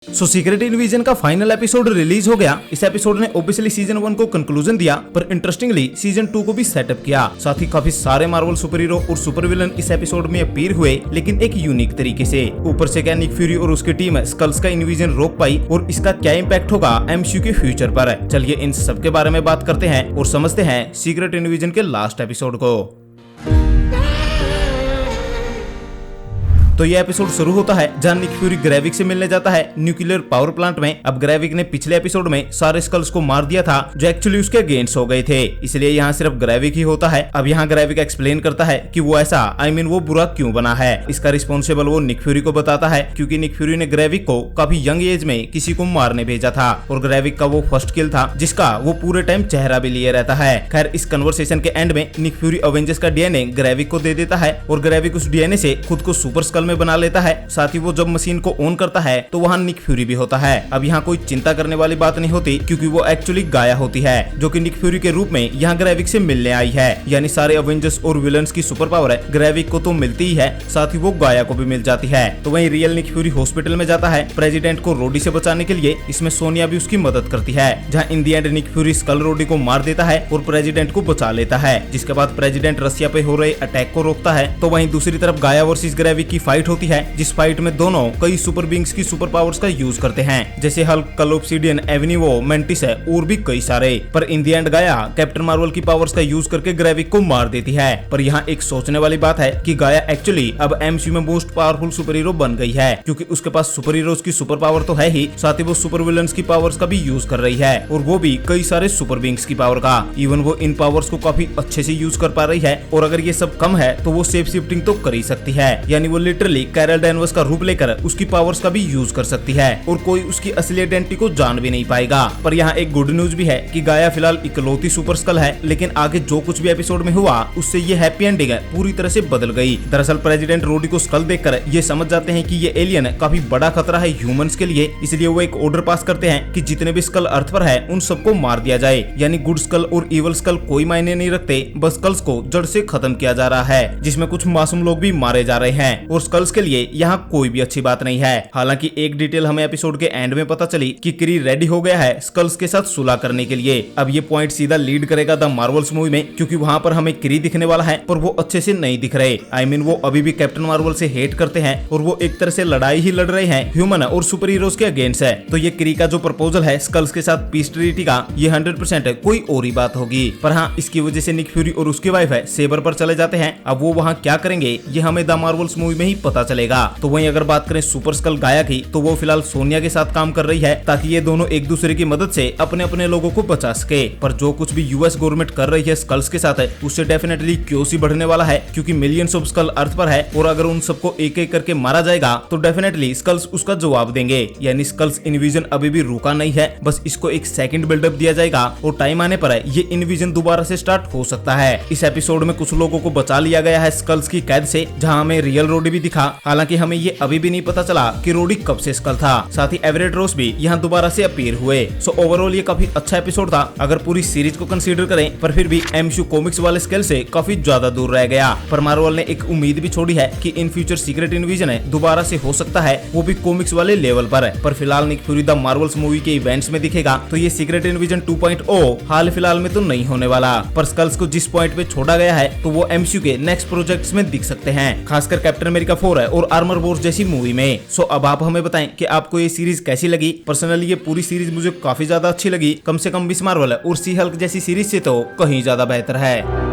Secret invasion का final episode release हो गया। इस एपिसोड ने ऑब्वियसली सीजन 1 को कंक्लूजन दिया, पर इंटरेस्टिंगली सीजन 2 को भी सेटअप किया। साथ ही काफी सारे मार्वल सुपर हीरो और सुपर विलन इस एपिसोड में अपीयर हुए, लेकिन एक यूनिक तरीके से। ऊपर से क्या निक फ्यूरी और उसकी टीम स्कल्स का इन्विजन रोक पाई और इसका क्या इम्पैक्ट होगा एमसीयू के फ्यूचर पर। चलिए इन सब के बारे में बात करते हैं और समझते हैं सीक्रेट इन्विजन के लास्ट एपिसोड को। तो ये एपिसोड शुरू होता है जहां निक फ्यूरी ग्रेविक से मिलने जाता है न्यूक्लियर पावर प्लांट में। अब ग्रेविक ने पिछले एपिसोड में सारे स्कल्स को मार दिया था जो एक्चुअली उसके अगेंस्ट हो गए थे, इसलिए यहाँ सिर्फ ग्रेविक ही होता है। अब यहाँ ग्रेविक एक्सप्लेन करता है कि वो ऐसा वो बुरा क्यों बना है। इसका रिस्पॉन्सिबल वो निक फ्यूरी को बताता है, क्योंकि निक फ्यूरी ने ग्रेविक को काफी यंग एज में किसी को मारने भेजा था और ग्रेविक का वो फर्स्ट किल था जिसका वो पूरे टाइम चेहरा भी लिए रहता है। खैर इस कन्वर्सेशन के एंड में निक फ्यूरी अवेंजर्स का डीएनए ग्रेविक को दे देता है और ग्रेविक उस डीएनए से खुद को सुपर स्कल में बना लेता है। साथ ही वो जब मशीन को ऑन करता है तो वहाँ निक फ्यूरी भी होता है। अब यहाँ कोई चिंता करने वाली बात नहीं होती, क्योंकि वो एक्चुअली गाया होती है जो कि निक फ्यूरी के रूप में यहाँ ग्रेविक से मिलने आई है। यानी सारे अवेंजर्स और विलन्स की सुपर पावर है ग्रेविक को तो मिलती ही है, साथ ही वो गाया को भी मिल जाती है। तो वहीं रियल निक फ्यूरी हॉस्पिटल में जाता है प्रेसिडेंट को रोडी से बचाने के लिए। इसमें सोनिया भी उसकी मदद करती है, जहाँ इन दी एंड निक फ्यूरी स्कल रोडी को मार देता है और प्रेसिडेंट को बचा लेता है। जिसके बाद प्रेसिडेंट रसिया पे हो रहे अटैक को रोकता है। तो वहीं दूसरी तरफ गाया वर्सेस ग्रेविक की फाइट होती है, जिस फाइट में दोनों कई सुपर बींग्स की सुपर पावर्स का यूज करते हैं, जैसे हल्क, कल ऑब्सिडियन, एवेनिवो, मेंटिस है और भी कई सारे। पर इन दी एंड गाया कैप्टन मार्वल की पावर्स का यूज करके ग्रेविक को मार देती है। पर यहाँ एक सोचने वाली बात है कि गाया एक्चुअली अब एमसीयू में मोस्ट पावरफुल सुपर हीरो बन गई है, क्योंकि उसके पास सुपर हीरोज की सुपर पावर तो है ही, साथ ही वो सुपर विलन्स की पावर्स का भी यूज कर रही है, और वो भी कई सारे सुपर बींग्स की पावर का। इवन वो इन पावर्स को काफी अच्छे से यूज कर पा रही है, और अगर ये सब कम है तो वो शेप शिफ्टिंग तो कर ही सकती है। यानी वो लिटरली कैरल डैनवर्स का रूप लेकर उसकी पावर्स का भी यूज कर सकती है और कोई उसकी असली आइडेंटिटी को जान भी नहीं पाएगा। पर यहाँ एक गुड न्यूज भी है कि गाया फिलहाल इकलौती सुपर स्कल है, लेकिन आगे जो कुछ भी एपिसोड में हुआ उससे ये हैप्पी एंडिंग है पूरी तरह से बदल गई। दरअसल प्रेसिडेंट रोडी को स्कल देखकर ये समझ जाते हैं कि ये एलियन काफी बड़ा खतरा है ह्यूमंस के लिए, इसलिए वो एक ऑर्डर पास करते हैं कि जितने भी स्कल अर्थ पर है उन सबको मार दिया जाए। यानी गुड स्कल और इवल स्कल कोई मायने नहीं रखते, बस स्कल्स को जड़ से खत्म किया जा रहा है, जिसमें कुछ मासूम लोग भी मारे जा रहे हैं और स्कल्स के लिए यहाँ कोई भी अच्छी बात नहीं है। हालांकि एक डिटेल हमें एपिसोड के एंड में पता चली कि क्री रेडी हो गया है स्कल्स के साथ सुलह करने के लिए। अब ये पॉइंट सीधा लीड करेगा द मार्वल्स मूवी में, क्योंकि वहाँ पर हमें क्री दिखने वाला है, पर वो अच्छे से नहीं दिख रहे। वो अभी भी कैप्टन मार्वल से हेट करते हैं और वो एक तरह से लड़ाई ही लड़ रहे हैं ह्यूमन और सुपर हीरोज के अगेंस्ट है। तो ये क्री का जो प्रपोजल है स्कल्स के साथ पीस ट्रीटी का, ये 100% है, कोई और ही बात होगी। पर हाँ, इसकी वजह से निक फ्यूरी और उसकी वाइफ है सेबर पर चले जाते हैं। अब वो वहाँ क्या करेंगे ये हमें द मार्वल्स मूवी में ही पता चलेगा। तो वहीं अगर बात करें सुपर स्कल गाया की, तो वो फिलहाल सोनिया के साथ काम कर रही है, ताकि ये दोनों एक दूसरे की मदद से अपने अपने लोगों को बचा सके। पर जो कुछ भी यूएस गवर्नमेंट कर रही है स्कल्स के साथ है, उससे डेफिनेटली क्योस ही बढ़ने वाला है, क्योंकि मिलियंस ऑफ स्कल अर्थ पर है, और अगर उन सबको एक एक करके मारा जाएगा तो डेफिनेटली स्कल्स उसका जवाब देंगे। यानी स्कल्स इन्विजन अभी भी रुका नहीं है, बस इसको एक सेकंड बिल्डअप दिया जाएगा और टाइम आने पर ये इन्विजन दोबारा से स्टार्ट हो सकता है। इस एपिसोड में कुछ लोगों को बचा लिया गया है स्कल्स की कैद से, जहाँ हमें रियल रोडी भी दिखा। हालांकि हमें ये अभी भी नहीं पता चला कि रोडी कब से स्कल था। साथ ही एवरेट रोस भी यहाँ दोबारा से अपीयर हुए। सो ओवरऑल ये काफी अच्छा एपिसोड था अगर पूरी सीरीज को कंसीडर करें, पर फिर भी एमसीयू कॉमिक्स वाले स्केल से काफी ज्यादा दूर रह गया। पर मार्वल ने एक उम्मीद भी छोड़ी है कि इन फ्यूचर सीक्रेट इन्विजन है दोबारा से हो सकता है, वो भी कॉमिक्स वाले लेवल पर फिलहाल Nick Fury the Marvels movie के इवेंट्स में दिखेगा, तो ये सीक्रेट इन्विजन 2.0 हाल फिलहाल में तो नहीं होने वाला। पर स्कल्स को जिस पॉइंट पे छोड़ा गया है तो वो एमसीयू के नेक्स्ट प्रोजेक्ट्स में दिख सकते हैं, खासकर कैप्टन अमेरिका 4 है और आर्मर वॉर्स जैसी मूवी में। सो अब आप हमें बताएं कि आपको ये सीरीज कैसी लगी। पर्सनली ये पूरी सीरीज मुझे काफी ज्यादा अच्छी लगी, कम से कम मिस मार्वल और सी हल्क जैसी सीरीज से तो कहीं ज्यादा बेहतर है।